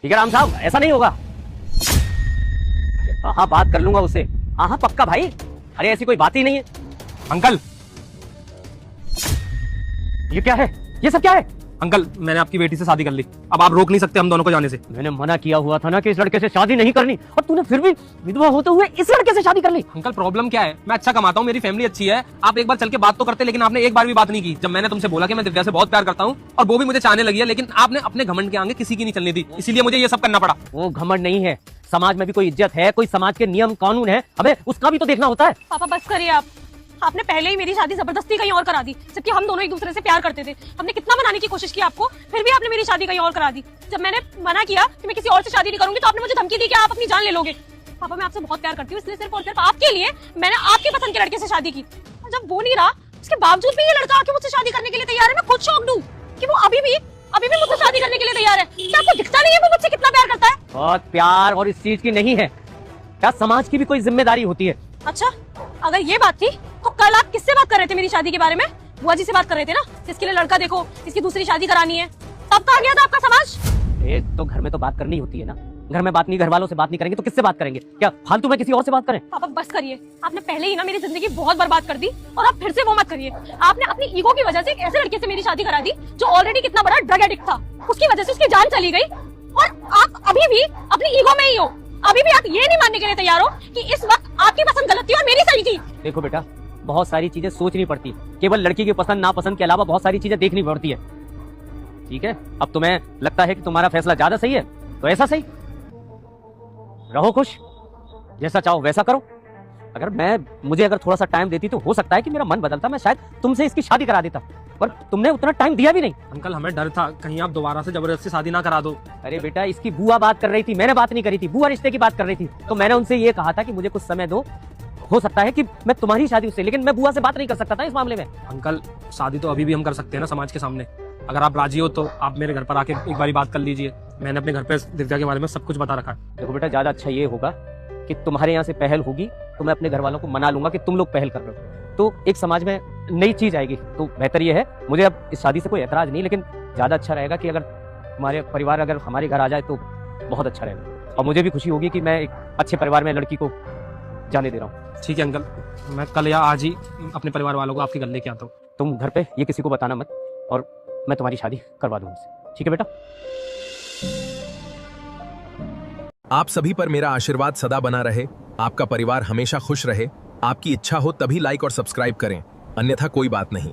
ठीक है राम साहब, ऐसा नहीं होगा। हाँ बात कर लूंगा उससे। हाँ पक्का भाई, अरे ऐसी कोई बात ही नहीं है। अंकल, ये क्या है, ये सब क्या है? अंकल मैंने आपकी बेटी से शादी कर ली, अब आप रोक नहीं सकते हम दोनों को जाने से। मैंने मना किया हुआ था ना कि इस लड़के से शादी नहीं करनी, और तूने फिर भी विधवा होते हुए इस लड़के से शादी कर ली। अंकल प्रॉब्लम क्या है, मैं अच्छा कमाता हूँ, मेरी फैमिली अच्छी है, आप एक बार चल के बात तो करते, लेकिन आपने एक बार भी बात नहीं की। जब मैंने तुमसे बोला कि मैं दिव्या से बहुत प्यार करता हूँ और वो भी मुझे चाहने लगी है, लेकिन आपने अपने घमंड के आगे किसी की नहीं चलने दी, इसीलिए मुझे ये सब करना पड़ा। वो घमंड नहीं है, समाज में भी कोई इज्जत है, कोई समाज के नियम कानून है, हमें उसका भी तो देखना होता है। पापा बस करिए आप, आपने पहले ही मेरी शादी जबरदस्ती कहीं और करा दी, जबकि हम दोनों एक दूसरे से प्यार करते थे। हमने कितना मनाने की कोशिश की आपको, फिर भी आपने मेरी शादी कहीं और करा दी। जब मैंने मना किया कि मैं किसी और से शादी नहीं करूंगी, तो आपने मुझे धमकी दी कि आप अपनी जान ले लोगे। पापा मैं आपसे बहुत प्यार करती हूँ, इसलिए सिर्फ और सिर्फ आपके लिए मैंने आपकी पसंद के लड़के से शादी की। और जब वो नहीं रहा, उसके बावजूद भी ये लड़का आके मुझसे शादी करने के लिए तैयार है। मैं खुद शॉक्ड हूँ कि वो अभी भी मुझसे शादी करने के लिए तैयार है। क्या आपको दिखता नहीं है वो मुझसे कितना प्यार करता है? बहुत प्यार और इस चीज की नहीं है, क्या समाज की भी कोई जिम्मेदारी होती है। अच्छा, अगर ये बात थी तो कल आप किससे बात कर रहे थे मेरी शादी के बारे में? बुआ जी से बात कर रहे थे ना, जिसके लिए लड़का देखो, जिसकी दूसरी शादी करानी है। तब कहाँ गया था आपका समाज? तो घर में तो बात करनी होती है ना, घर में बात नहीं, घर वालों से बात नहीं करेंगे तो किससे बात करेंगे? क्या फालतू में किसी और से बात करें? पापा बस करिए, आपने पहले ही ना मेरी जिंदगी बहुत बर्बाद कर दी, और अब फिर से वो मत करिए। आपने अपनी ईगो की वजह से एक ऐसे लड़के से मेरी शादी करा दी जो ऑलरेडी कितना बड़ा ड्रग एडिक्ट था। उसकी वजह से उसकी जान चली गई, और आप अभी भी अपनी ईगो में ही हो। अभी भी आप ये नहीं मानने के लिए तैयार हो कि इस वक्त आपकी पसंद गलत थी और मेरी सही थी। देखो बेटा, बहुत सारी चीजें सोचनी पड़ती है, केवल लड़की की पसंद नापसंद के अलावा बहुत सारी चीजें देखनी पड़ती है। ठीक है, अब तुम्हें लगता है कि तुम्हारा फैसला ज्यादा सही है तो ऐसा सही, रहो खुश, जैसा चाहो वैसा करो। मुझे अगर थोड़ा सा टाइम देती तो हो सकता है कि मेरा मन बदलता, मैं शायद तुमसे इसकी शादी करा देता, पर तुमने उतना टाइम दिया भी नहीं। अंकल हमें डर था कहीं आप दोबारा से जबरदस्ती शादी ना करा दो। अरे बेटा, इसकी बुआ बात कर रही थी, मैंने बात नहीं करी थी, बुआ रिश्ते की बात कर रही थी, तो मैंने उनसे ये कहा था कि मुझे कुछ समय दो, हो सकता है कि मैं तुम्हारी शादी उससे, लेकिन मैं बुआ से बात नहीं कर सकता था इस मामले में। अंकल शादी तो अभी भी हम कर सकते हैं ना समाज के सामने, अगर आप राजी हो तो आप मेरे घर पर आके एक बारी बात कर लीजिए। मैंने अपने घर पे दिव्या के बारे में सब कुछ बता रखा है। देखो बेटा, ज्यादा अच्छा ये होगा कि तुम्हारे यहाँ से पहल होगी तो मैं अपने घर वालों को मना लूंगा कि तुम लोग पहल कर रहे हो, तो एक समाज में नई चीज आएगी। तो बेहतर ये है, मुझे अब इस शादी से कोई एतराज नहीं, लेकिन ज्यादा अच्छा रहेगा कि अगर तुम्हारे परिवार अगर हमारे घर आ जाए तो बहुत अच्छा रहेगा, और मुझे भी खुशी होगी कि मैं एक अच्छे परिवार में लड़की को जाने दे रहा हूँ। ठीक है अंकल, मैं कल या आज ही अपने परिवार वालों को आपके घर लेके आता हूँ। तुम घर पे ये किसी को बताना मत, और मैं तुम्हारी शादी करवा दूंगा उससे, ठीक है बेटा? आप सभी पर मेरा आशीर्वाद सदा बना रहे, आपका परिवार हमेशा खुश रहे। आपकी इच्छा हो तभी लाइक और सब्सक्राइब करें, अन्यथा कोई बात नहीं।